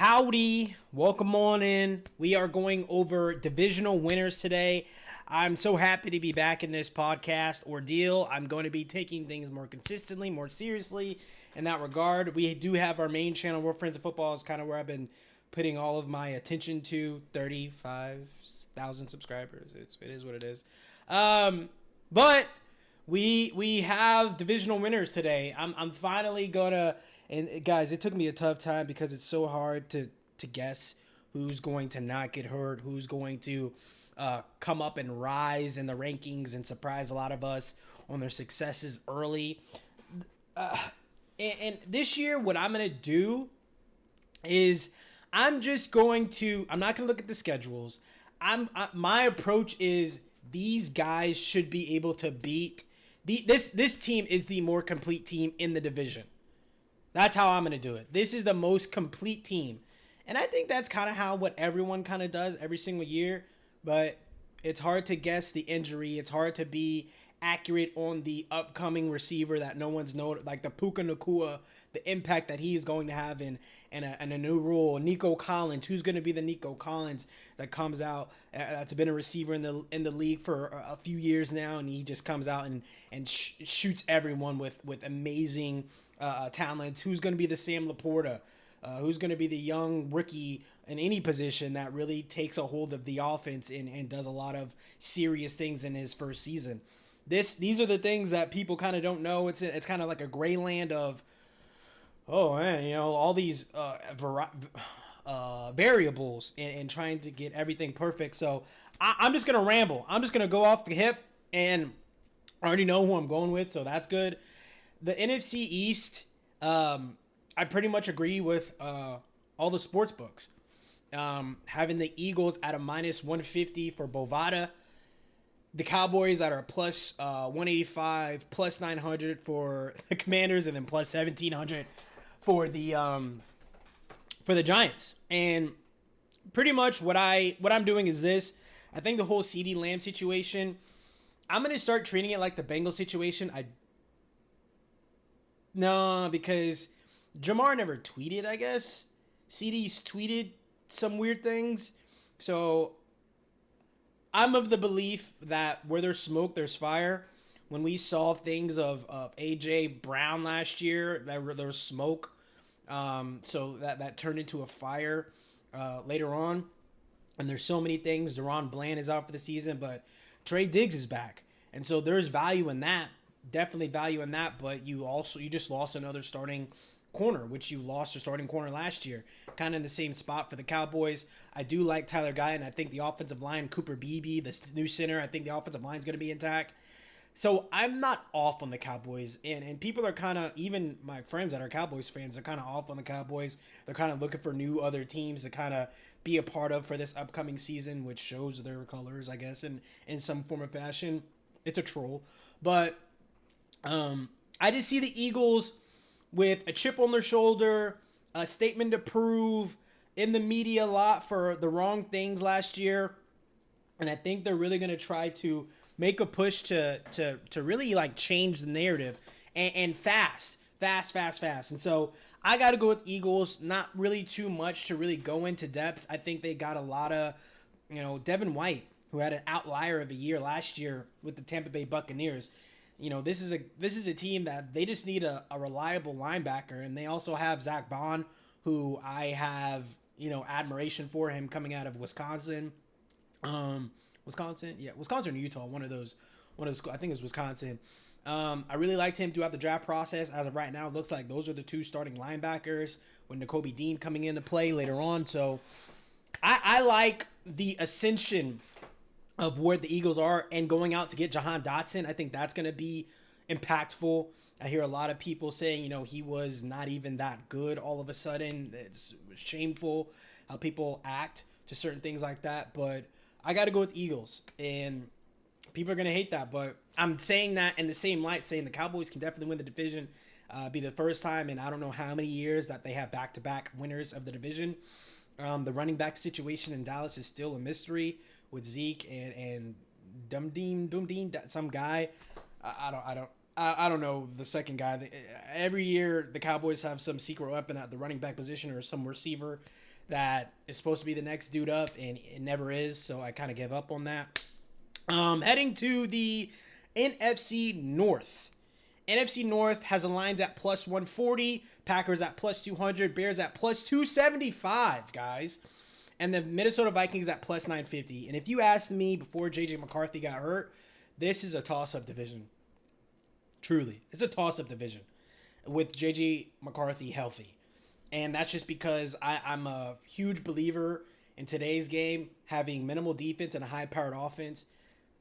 Howdy, welcome on in. We are going over divisional winners today. I'm so happy to be back in this podcast ordeal. I'm going to be taking things more consistently, more seriously in that regard. We do have our main channel, World Friends of Football, is kind of where I've been putting all of my attention to. 35,000 subscribers. It is what it is. But we have divisional winners today. I'm finally gonna. And guys, it took me a tough time because it's so hard to guess who's going to not get hurt, who's going to come up and rise in the rankings and surprise a lot of us on their successes early. And this year, what I'm going to do is I'm not going to look at the schedules. My approach is these guys should be able to beat this team is the more complete team in the division. That's how I'm going to do it. This is the most complete team. And I think that's kind of how what everyone kind of does every single year. But it's hard to guess the injury. It's hard to be accurate on the upcoming receiver that no one's known, like the Puka Nakua, the impact that he is going to have in a new rule. Nico Collins, who's going to be the Nico Collins that comes out, that's been a receiver in the league for a few years now, and he just comes out and shoots everyone with amazing talents. Who's going to be the Sam Laporta? Who's going to be the young rookie in any position that really takes a hold of the offense and does a lot of serious things in his first season? These are the things that people kind of don't know. It's kind of like a gray land of, oh man, all these variables and trying to get everything perfect. So I'm just gonna ramble. I'm just gonna go off the hip, and I already know who I'm going with, so that's good. The NFC East, I pretty much agree with all the sports books. Having the Eagles at a minus 150 for Bovada. The Cowboys that are plus 185, plus 900 for the Commanders, and then plus 1,700 for the Giants. And pretty much what I'm doing is this. I think the whole CeeDee Lamb situation, I'm gonna start treating it like the Bengals situation. Because Jamar never tweeted. I guess CeeDee's tweeted some weird things, so I'm of the belief that where there's smoke, there's fire. When we saw things of A.J. Brown last year, there was smoke. So that turned into a fire later on. And there's so many things. Deron Bland is out for the season, but Trey Diggs is back. And so there's value in that. Definitely value in that. But you just lost another starting corner, which you lost your starting corner last year. Kind of in the same spot for the Cowboys. I do like Tyler Guy, and I think the offensive line, Cooper Beebe, the new center, I think the offensive line is going to be intact. So I'm not off on the Cowboys, and people are kind of, even my friends that are Cowboys fans, are kind of off on the Cowboys. They're kind of looking for new other teams to kind of be a part of for this upcoming season, which shows their colors, I guess, in some form of fashion. It's a troll. But I just see the Eagles with a chip on their shoulder, a statement to prove, in the media a lot for the wrong things last year. And I think they're really going to try to make a push to really like change the narrative and fast. And so I got to go with Eagles. Not really too much to really go into depth. I think they got a lot of, Devin White, who had an outlier of a year last year with the Tampa Bay Buccaneers. This is a team that they just need a reliable linebacker, and they also have Zach Bond, who I have, admiration for him coming out of Wisconsin. Wisconsin or Utah, one of those, I think it's Wisconsin. I really liked him throughout the draft process. As of right now, it looks like those are the two starting linebackers with Nakobe Dean coming into play later on. So I like the ascension of where the Eagles are and going out to get Jahan Dotson. I think that's going to be impactful. I hear a lot of people saying, he was not even that good all of a sudden. It's shameful how people act to certain things like that. But I got to go with Eagles. And people are going to hate that. But I'm saying that in the same light, saying the Cowboys can definitely win the division. Be the first time in I don't know how many years that they have back-to-back winners of the division. The running back situation in Dallas is still a mystery with Zeke and Dumdean, some guy. I don't know the second guy. Every year the Cowboys have some secret weapon at the running back position or some receiver that is supposed to be the next dude up, and it never is. So I kind of give up on that. Heading to the NFC North. NFC North has the lines at plus 140, Packers at plus 200, Bears at plus 275, guys. And the Minnesota Vikings at plus 950. And if you asked me before J.J. McCarthy got hurt, this is a toss-up division. Truly. It's a toss-up division with J.J. McCarthy healthy. And that's just because I'm a huge believer in today's game, having minimal defense and a high-powered offense.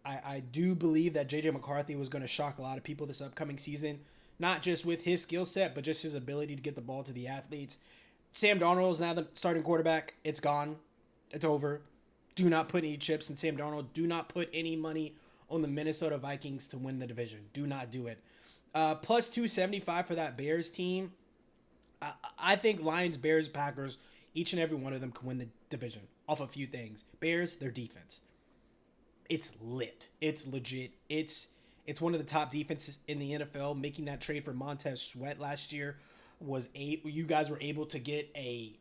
I do believe that J.J. McCarthy was going to shock a lot of people this upcoming season, not just with his skill set, but just his ability to get the ball to the athletes. Sam Darnold is now the starting quarterback. It's gone. It's over. Do not put any chips in Sam Darnold. Do not put any money on the Minnesota Vikings to win the division. Do not do it. Plus 275 for that Bears team. I think Lions, Bears, Packers, each and every one of them can win the division off a few things. Bears, their defense. It's lit. It's legit. It's one of the top defenses in the NFL. Making that trade for Montez Sweat last year you guys were able to get a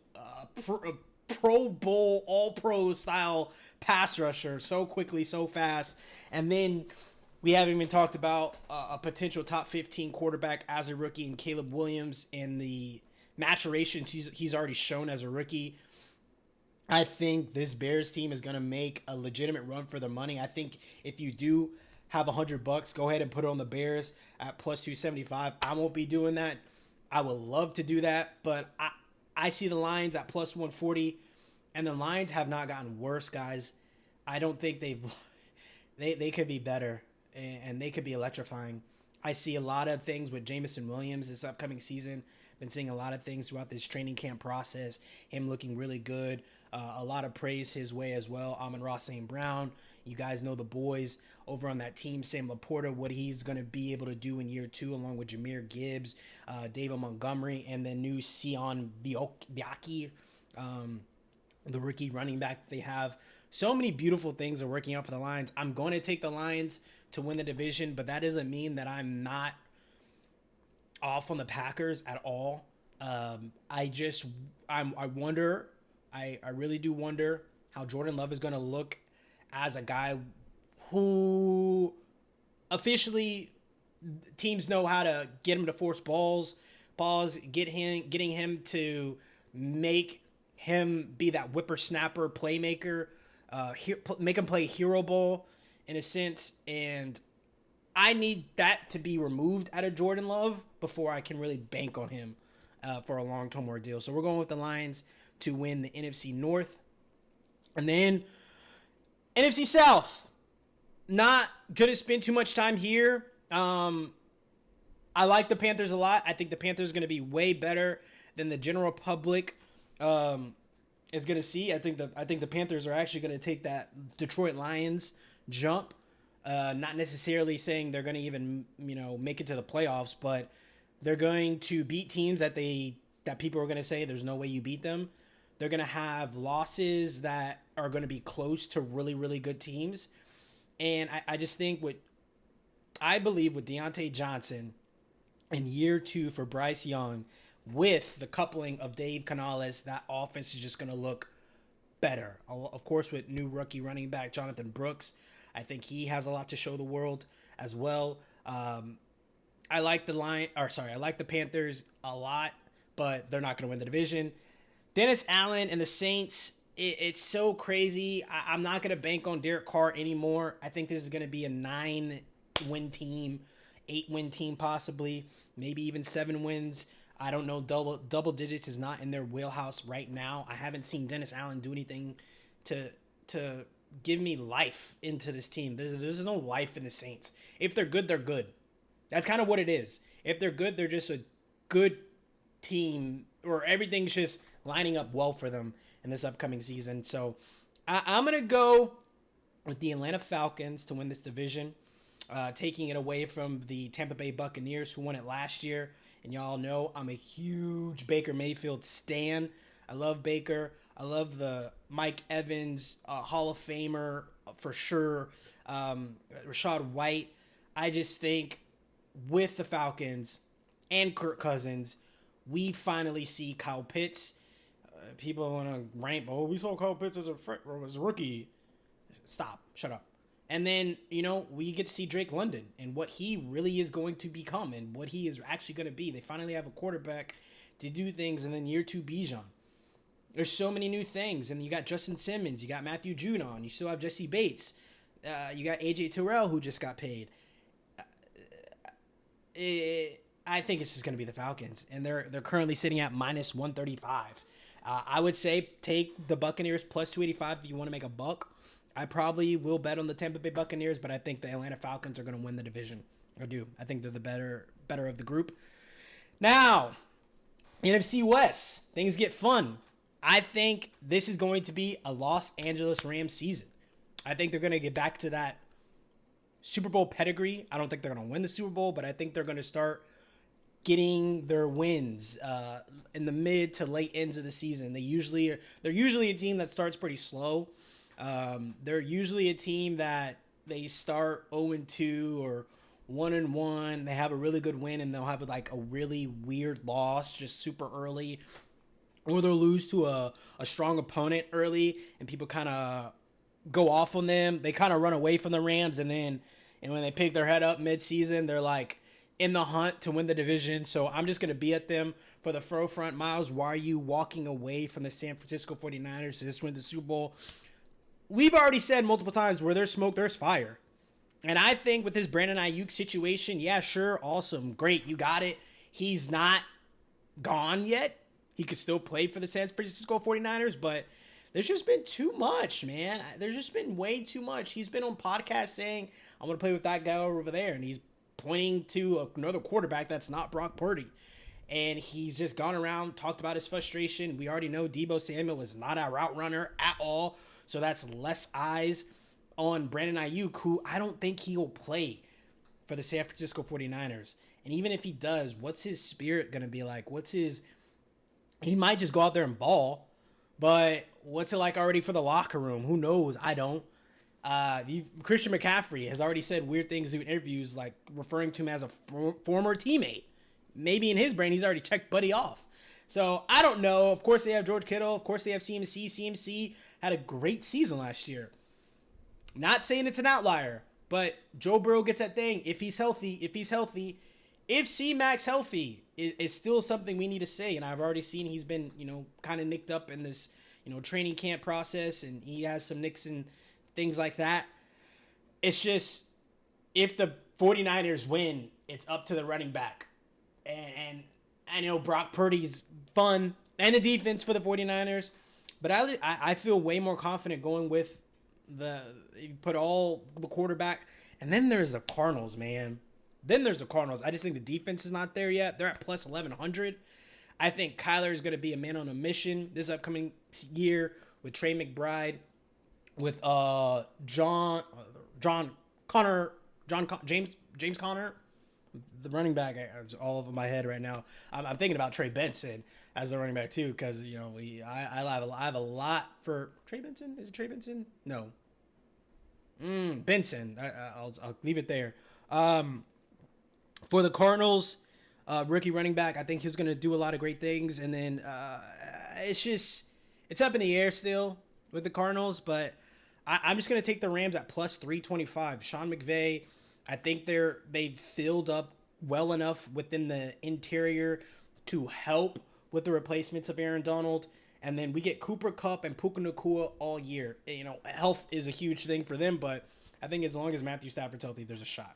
Pro Bowl, All-Pro style pass rusher so quickly, so fast. And then we haven't even talked about a potential top 15 quarterback as a rookie in Caleb Williams and the maturation he's already shown as a rookie. I think this Bears team is going to make a legitimate run for their money. I think if you do have $100, go ahead and put it on the Bears at plus 275. I won't be doing that. I would love to do that, but I see the Lions at plus 140, and the Lions have not gotten worse, guys. I don't think they could be better, and they could be electrifying. I see a lot of things with Jameson Williams this upcoming season. Been seeing a lot of things throughout this training camp process. Him looking really good. A lot of praise his way as well. Amon-Ra St. Brown. You guys know the boys over on that team. Sam Laporta, what he's going to be able to do in year 2, along with Jahmyr Gibbs, David Montgomery, and then new Sion Biaki, the rookie running back they have. So many beautiful things are working out for the Lions. I'm going to take the Lions to win the division, but that doesn't mean that I'm not off on the Packers at all. I wonder, I really do wonder how Jordan Love is going to look as a guy who officially teams know how to get him to force balls, getting him to make him be that whippersnapper playmaker, make him play hero ball in a sense. And I need that to be removed out of Jordan Love before I can really bank on him for a long-term ordeal. So we're going with the Lions to win the NFC North. And then NFC South. Not going to spend too much time here. I like the Panthers a lot. I think the Panthers are going to be way better than the general public is going to see. I think the Panthers are actually going to take that Detroit Lions jump. Not necessarily saying they're going to even, make it to the playoffs, but they're going to beat teams that people are going to say there's no way you beat them. They're going to have losses that are going to be close to really, really good teams. And I just think I believe with Deontay Johnson in year 2 for Bryce Young, with the coupling of Dave Canales, that offense is just going to look better. Of course, with new rookie running back Jonathan Brooks, I think he has a lot to show the world as well. I like the Panthers a lot, but they're not going to win the division. Dennis Allen and the Saints, it's so crazy. I'm not going to bank on Derek Carr anymore. I think this is going to be a 9-win team, 8-win team possibly, maybe even 7 wins. I don't know. Double digits is not in their wheelhouse right now. I haven't seen Dennis Allen do anything to give me life into this team. There's no life in the Saints. If they're good, they're good. That's kind of what it is. If they're good, they're just a good team, or everything's just lining up well for them in this upcoming season. So I'm going to go with the Atlanta Falcons to win this division, taking it away from the Tampa Bay Buccaneers, who won it last year. And y'all know I'm a huge Baker Mayfield stan. I love Baker. I love the Mike Evans, Hall of Famer for sure. Rashad White. I just think with the Falcons and Kirk Cousins, we finally see Kyle Pitts people want to rank. Oh, we saw Kyle Pitts as a rookie. Stop. Shut up. And then, we get to see Drake London and what he really is going to become and what he is actually going to be. They finally have a quarterback to do things. And then year 2, Bijan. There's so many new things. And you got Justin Simmons. You got Matthew Judon. You still have Jesse Bates. You got AJ Terrell, who just got paid. I think it's just going to be the Falcons. And they're currently sitting at minus 135. I would say take the Buccaneers plus 285 if you want to make a buck. I probably will bet on the Tampa Bay Buccaneers, but I think the Atlanta Falcons are going to win the division. I do. I think they're the better of the group. Now, NFC West, things get fun. I think this is going to be a Los Angeles Rams season. I think they're going to get back to that Super Bowl pedigree. I don't think they're going to win the Super Bowl, but I think they're going to start getting their wins in the mid to late ends of the season. They're usually a team that starts pretty slow. They're usually a team that they start 0-2 or 1-1. They have a really good win and they'll have like a really weird loss just super early, or they'll lose to a strong opponent early and people kind of go off on them. They kind of run away from the Rams, and when they pick their head up mid-season, they're like in the hunt to win the division. So I'm just going to be at them for the forefront. Miles, why are you walking away from the San Francisco 49ers to just win the Super Bowl? We've already said multiple times, where there's smoke, there's fire. And I think with this Brandon Ayuk situation, yeah, sure, awesome, great, you got it. He's not gone yet. He could still play for the San Francisco 49ers, but there's just been too much, man. There's just been way too much. He's been on podcasts saying, I'm going to play with that guy over there, and he's pointing to another quarterback that's not Brock Purdy. And he's just gone around, talked about his frustration. We already know Deebo Samuel is not a route runner at all. So that's less eyes on Brandon Ayuk, who I don't think he'll play for the San Francisco 49ers. And even if he does, what's his spirit going to be like? He might just go out there and ball, but what's it like already for the locker room? Who knows? I don't. Christian McCaffrey has already said weird things in interviews, like referring to him as a former teammate. Maybe in his brain, he's already checked Buddy off. So I don't know. Of course, they have George Kittle. Of course, they have CMC. CMC had a great season last year. Not saying it's an outlier, but Joe Burrow gets that thing. If he's healthy, if C-Mac's healthy, is still something we need to say. And I've already seen he's been, kind of nicked up in this, training camp process, and he has some nicks and things like that. It's just, if the 49ers win, it's up to the running back. And I know Brock Purdy's fun, and the defense for the 49ers, but I feel way more confident going with you put all the quarterback. And then there's the Cardinals, man. I just think the defense is not there yet. They're at plus 1,100. I think Kyler is going to be a man on a mission this upcoming year with Trey McBride, with James Conner, the running back. It's all over my head right now. I'm thinking about Trey Benson as the running back too, because I have a lot for Trey Benson. Is it Trey Benson? No. Benson. I'll leave it there. For the Cardinals, rookie running back, I think he's going to do a lot of great things. And then it's up in the air still with the Cardinals, but I'm just going to take the Rams at plus 325. Sean McVay, I think they've filled up well enough within the interior to help with the replacements of Aaron Donald. And then we get Cooper Kupp and Puka Nacua all year. Health is a huge thing for them, but I think as long as Matthew Stafford's healthy, there's a shot.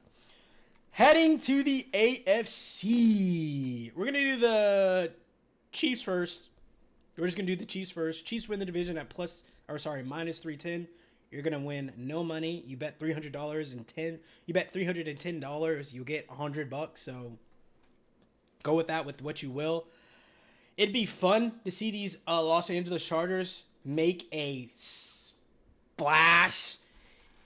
Heading to the AFC. We're going to do the Chiefs first. We're just going to do the Chiefs first. Chiefs win the division at minus 310. You're going to win no money. You bet $300 you bet $310, you get $100. So go with that with what you will. It'd be fun to see these Los Angeles Chargers make a splash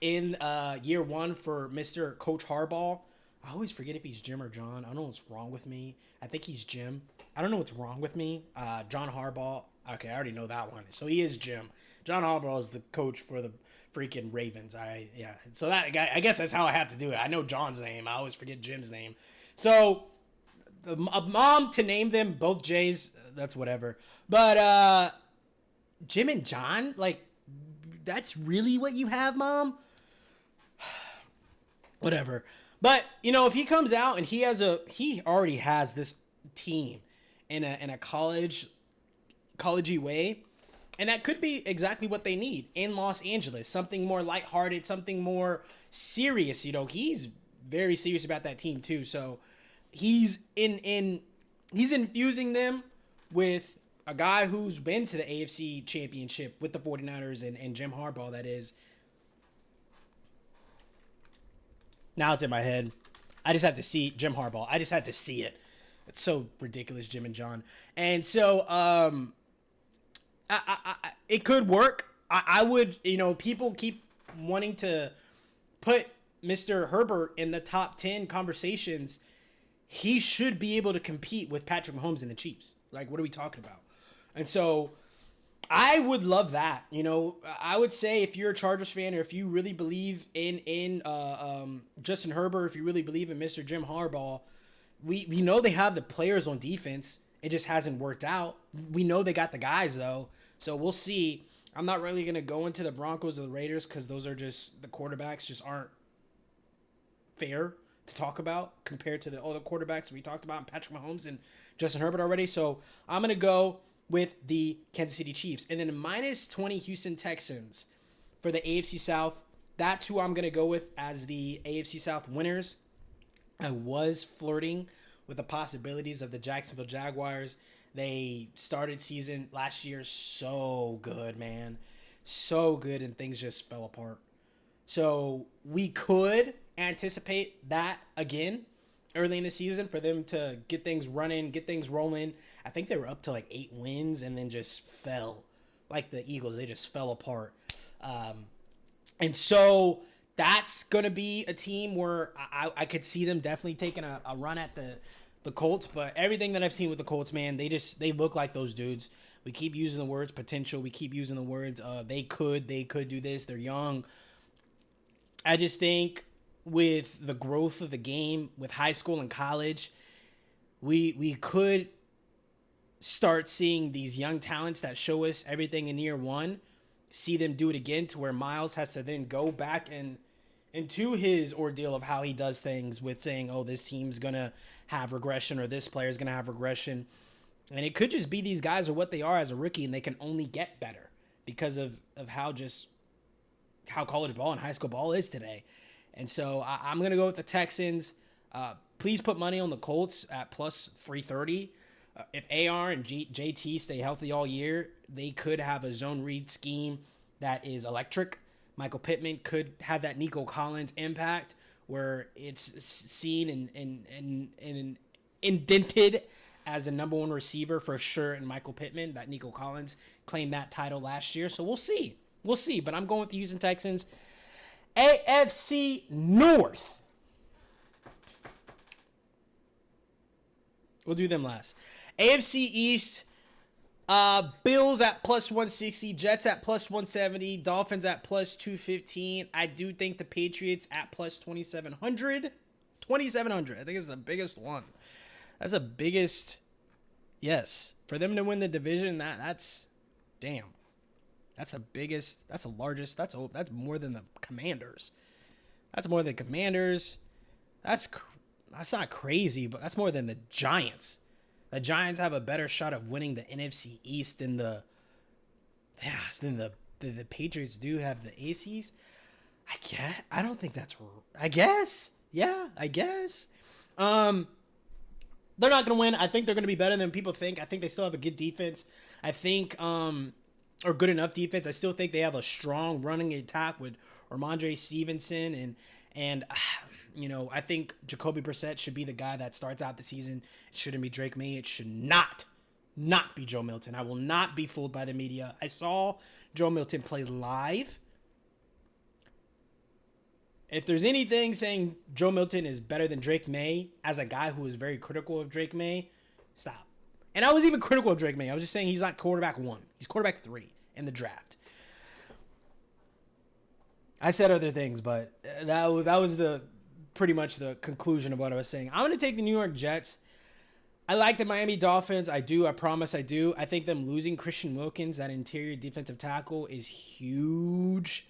in year one for Mr. Coach Harbaugh. I always forget if he's Jim or John. I don't know what's wrong with me. I think he's Jim. I don't know what's wrong with me. John Harbaugh. Okay, I already know that one. So he is Jim. John Harbaugh is the coach for the freaking Ravens. So that I guess that's how I have to do it. I know John's name. I always forget Jim's name. So a mom to name them both J's. That's whatever. But Jim and John, like, that's really what you have, Mom? Whatever. But, if he comes out and he already has this team in a collegey way, and that could be exactly what they need in Los Angeles. Something more lighthearted, something more serious. He's very serious about that team too. So he's he's infusing them with a guy who's been to the AFC Championship with the 49ers and Jim Harbaugh, that is. Now it's in my head. I just have to see Jim Harbaugh. I just had to see it. It's so ridiculous, Jim and John. And so it could work. I would, people keep wanting to put Mr. Herbert in the top 10 conversations. He should be able to compete with Patrick Mahomes and the Chiefs. Like, what are we talking about? And so I would love that. I would say if you're a Chargers fan, or if you really believe in Justin Herbert, if you really believe in Mr. Jim Harbaugh, we know they have the players on defense. It just hasn't worked out. We know they got the guys, though. So we'll see. I'm not really going to go into the Broncos or the Raiders because those are just, the quarterbacks just aren't fair to talk about compared to the other quarterbacks we talked about, Patrick Mahomes and Justin Herbert already. So I'm going to go with the Kansas City Chiefs. And then -20 Houston Texans for the AFC South. That's who I'm going to go with as the AFC South winners. I was flirting with the possibilities of the Jacksonville Jaguars. They started season last year so good, man. So good, and things just fell apart. So we could anticipate that again early in the season for them to get things running, get things rolling. I think they were up to like 8 wins and then just fell. Like the Eagles, they just fell apart. And so that's going to be a team where I could see them definitely taking a run at the Colts. But everything that I've seen with the Colts, man, they look like those dudes. We keep using the words potential. We keep using the words they could do this. They're young. I just think with the growth of the game, with high school and college, we could start seeing these young talents that show us everything in year one, see them do it again, to where Miles has to then go back into his ordeal of how he does things with saying, oh, this team's going to have regression or this player's going to have regression. And it could just be these guys are what they are as a rookie, and they can only get better because of how college ball and high school ball is today. And so I'm going to go with the Texans. Please put money on the Colts at plus 330. If AR and JT stay healthy all year, they could have a zone read scheme that is electric. Michael Pittman could have that Nico Collins impact where it's seen and indented as a number one receiver for sure in Michael Pittman. That Nico Collins claimed that title last year. So we'll see. We'll see. But I'm going with the Houston Texans. AFC North. We'll do them last. AFC East. Bills at plus 160. Jets at plus 170. Dolphins at plus 215. I do think the Patriots at plus 2,700. 2,700. I think it's the biggest one. That's the biggest. Yes. For them to win the division, that's damn. That's the biggest. That's the largest. That's more than the Commanders. That's more than Commanders. That's not crazy, but that's more than the Giants. The Giants have a better shot of winning the NFC East than the Patriots do have the AFCs. I don't think that's. I guess. Yeah, I guess. They're not going to win. I think they're going to be better than people think. I think they still have a good defense. I think or good enough defense. I still think they have a strong running attack with Ramondre Stevenson and I think Jacoby Brissett should be the guy that starts out the season. It shouldn't be Drake May. It should not be Joe Milton. I will not be fooled by the media. I saw Joe Milton play live. If there's anything saying Joe Milton is better than Drake May as a guy who is very critical of Drake May, stop. And I was even critical of Drake May. I was just saying he's not quarterback 1. He's quarterback 3 in the draft. I said other things, but that was pretty much the conclusion of what I was saying. I'm going to take the New York Jets. I like the Miami Dolphins. I do. I promise I do. I think them losing Christian Wilkins, that interior defensive tackle, is huge.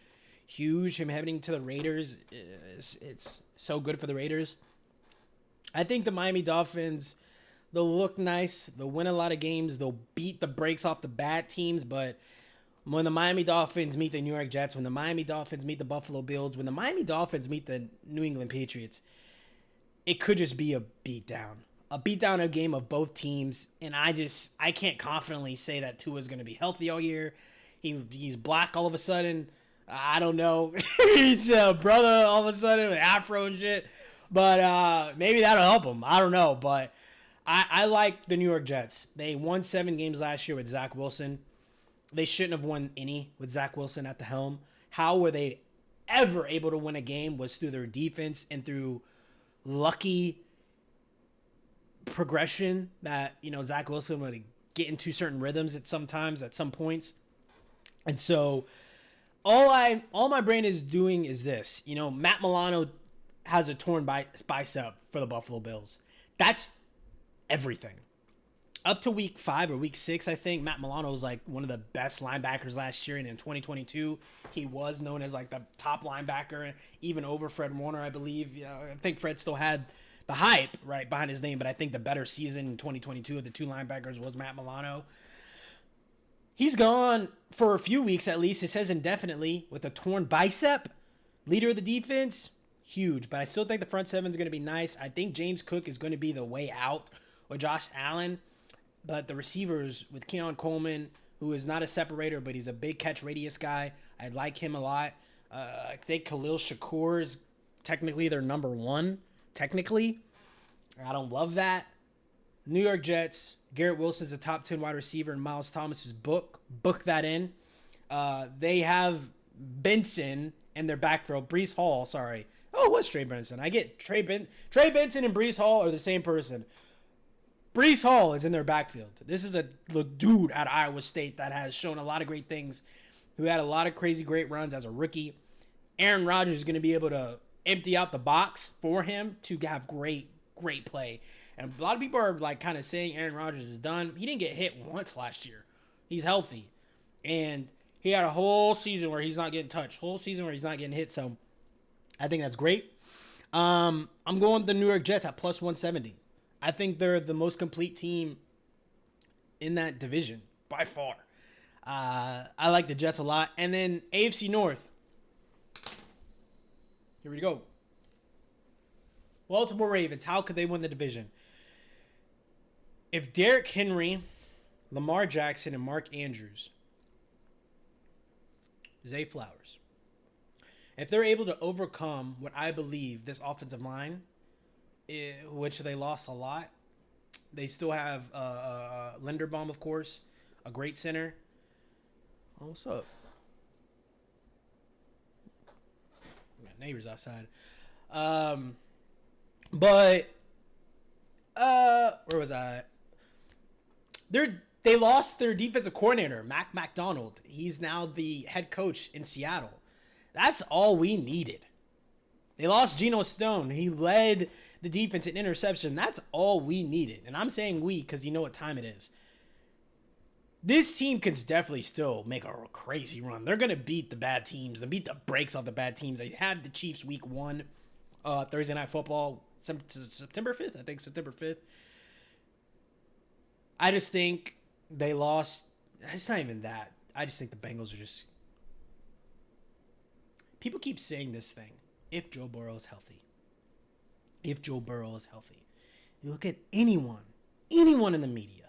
Huge. Him heading to the Raiders, it's so good for the Raiders. I think the Miami Dolphins, they'll look nice. They'll win a lot of games. They'll beat the brakes off the bad teams. But when the Miami Dolphins meet the New York Jets, when the Miami Dolphins meet the Buffalo Bills, when the Miami Dolphins meet the New England Patriots, it could just be a beatdown. A beatdown, a game of both teams. And I can't confidently say that Tua's going to be healthy all year. He's black all of a sudden. I don't know. He's a brother all of a sudden with afro and shit. But maybe that'll help him. I don't know. But I like the New York Jets. They won 7 games last year with Zach Wilson. They shouldn't have won any with Zach Wilson at the helm. How were they ever able to win a game was through their defense and through lucky progression that, Zach Wilson would get into certain rhythms at some points. And so all my brain is doing is this. Matt Milano has a torn bicep for the Buffalo Bills. That's everything. Up to week 5 or week 6, I think, Matt Milano was like one of the best linebackers last year. And in 2022, he was known as like the top linebacker, even over Fred Warner, I believe. I think Fred still had the hype right behind his name, but I think the better season in 2022 of the 2 linebackers was Matt Milano. He's gone for a few weeks at least. It says indefinitely with a torn bicep. Leader of the defense, huge. But I still think the front seven is going to be nice. I think James Cook is going to be the way out with Josh Allen. But the receivers with Keon Coleman, who is not a separator, but he's a big catch radius guy. I like him a lot. I think Khalil Shakur is technically their number 1. Technically. I don't love that. New York Jets. Garrett Wilson's a top 10 wide receiver, and Miles Thomas's book that in. They have Benson in their backfield. Breece Hall, sorry. Oh, it was Trey Benson. I get Trey Benson and Breece Hall are the same person. Breece Hall is in their backfield. This is a dude at Iowa State that has shown a lot of great things, who had a lot of crazy great runs as a rookie. Aaron Rodgers is going to be able to empty out the box for him to have great play. And a lot of people are like kind of saying Aaron Rodgers is done. He didn't get hit once last year. He's healthy. And he had a whole season where he's not getting touched. Whole season where he's not getting hit. So I think that's great. I'm going with the New York Jets at plus 170. I think they're the most complete team in that division by far. I like the Jets a lot. And then AFC North. Here we go. Baltimore Ravens. How could they win the division? If Derrick Henry, Lamar Jackson, and Mark Andrews, Zay Flowers, if they're able to overcome what I believe this offensive line, which they lost a lot, they still have Linderbaum, of course, a great center. Oh, what's up? We got neighbors outside. But where was I? They lost their defensive coordinator, Mac McDonald. He's now the head coach in Seattle. That's all we needed. They lost Geno Stone. He led the defense in interception. That's all we needed. And I'm saying we because you know what time it is. This team can definitely still make a crazy run. They're going to beat the bad teams. They beat the brakes off the bad teams. They had the Chiefs week 1, Thursday Night Football, September 5th. I think September 5th. I just think they lost. It's not even that. I just think the Bengals are just... People keep saying this thing. If Joe Burrow is healthy. If Joe Burrow is healthy. You look at anyone in the media.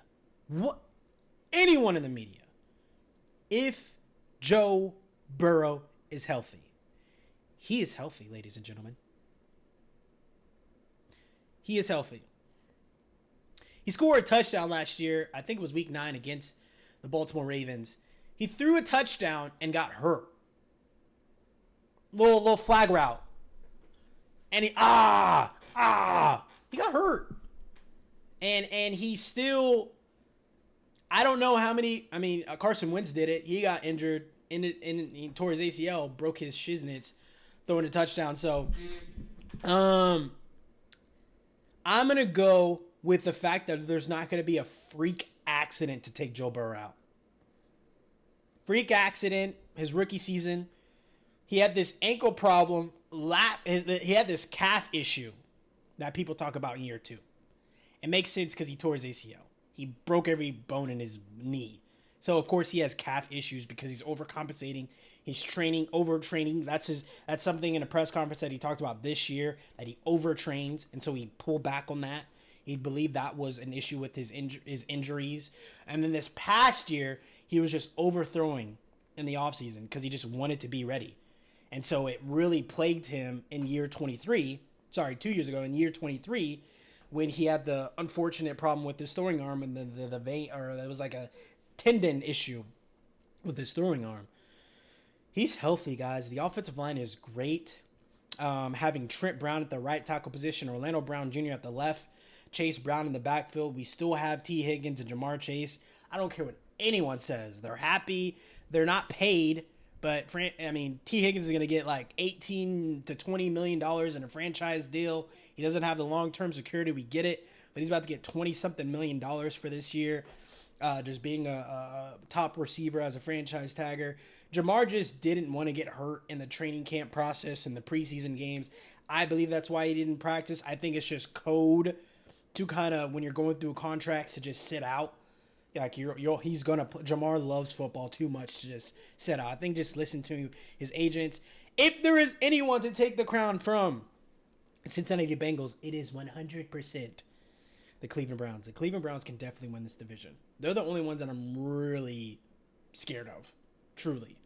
Anyone in the media. If Joe Burrow is healthy. He is healthy, ladies and gentlemen. He is healthy. He scored a touchdown last year. I think it was week 9 against the Baltimore Ravens. He threw a touchdown and got hurt. Little flag route. And he got hurt. And he still, I don't know how many, Carson Wentz did it. He got injured he tore his ACL, broke his shiznits throwing a touchdown. So, I'm going to go with the fact that there's not going to be a freak accident to take Joe Burrow out. Freak accident, his rookie season. He had this ankle problem. He had this calf issue that people talk about in year 2. It makes sense because he tore his ACL. He broke every bone in his knee. So, of course, he has calf issues because he's overcompensating. He's overtraining. That's something in a press conference that he talked about this year, that he overtrains, and so he pulled back on that. He believed that was an issue with his injuries. And then this past year, he was just overthrowing in the offseason because he just wanted to be ready. And so it really plagued him in year 23. 2 years ago, in year 23, when he had the unfortunate problem with his throwing arm and the vein, or there was like a tendon issue with his throwing arm. He's healthy, guys. The offensive line is great. Having Trent Brown at the right tackle position, Orlando Brown Jr. at the left, Chase Brown in the backfield. We still have T. Higgins and Jamar Chase. I don't care what anyone says. They're happy. They're not paid. But, T. Higgins is going to get like $18 to $20 million in a franchise deal. He doesn't have the long-term security. We get it. But he's about to get $20-something million for this year. Just being a top receiver as a franchise tagger. Jamar just didn't want to get hurt in the training camp process and the preseason games. I believe that's why he didn't practice. I think it's just code to kind of, when you're going through contracts, to just sit out. Like Jamar loves football too much to just sit out. I think just listen to his agents. If there is anyone to take the crown from Cincinnati Bengals, it is 100% the Cleveland Browns. The Cleveland Browns can definitely win this division. They're the only ones that I'm really scared of. Truly.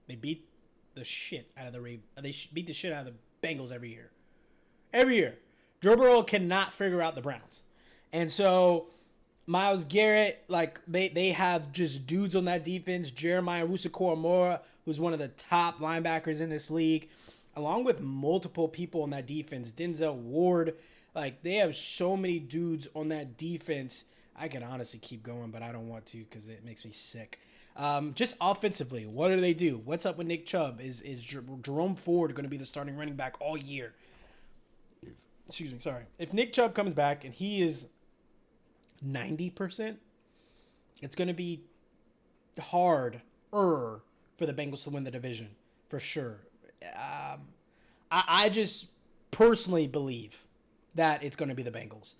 They beat the shit out of beat the shit out of the Bengals every year. Every year. Joe Burrow cannot figure out the Browns. And so Myles Garrett, like they have just dudes on that defense. Jeremiah Owusu-Koramoah, who's one of the top linebackers in this league, along with multiple people on that defense. Denzel Ward, like they have so many dudes on that defense. I could honestly keep going, but I don't want to because it makes me sick. Just offensively, what do they do? What's up with Nick Chubb? Is Jerome Ford going to be the starting running back all year? Excuse me, sorry. If Nick Chubb comes back and he is 90%, it's going to be hard for the Bengals to win the division, for sure. I just personally believe that it's going to be the Bengals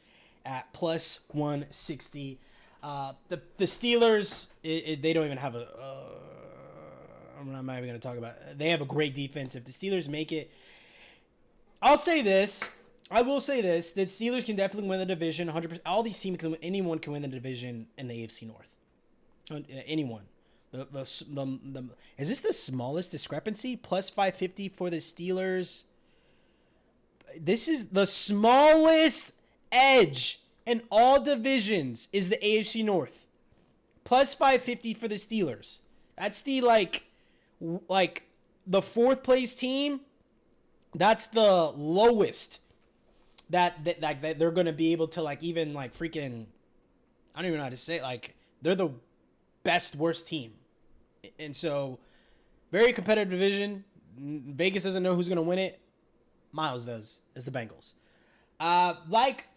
at plus 160. The Steelers, they don't even have I'm not even going to talk about it. They have a great defense. If the Steelers make it, I will say this, the Steelers can definitely win the division 100%. All these teams, anyone can win the division in the AFC North. Anyone. Is this the smallest discrepancy? Plus 550 for the Steelers. This is the smallest edge in all divisions is the AFC North. Plus 550 for the Steelers. That's the like the fourth place team. That's the lowest that they're going to be able to even freaking, I don't even know how to say it. They're the worst team. And so very competitive division. Vegas doesn't know who's going to win it. Miles does, as the Bengals.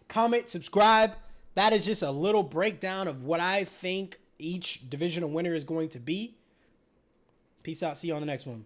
Comment, subscribe. That is just a little breakdown of what I think each divisional winner is going to be. Peace out. See you on the next one.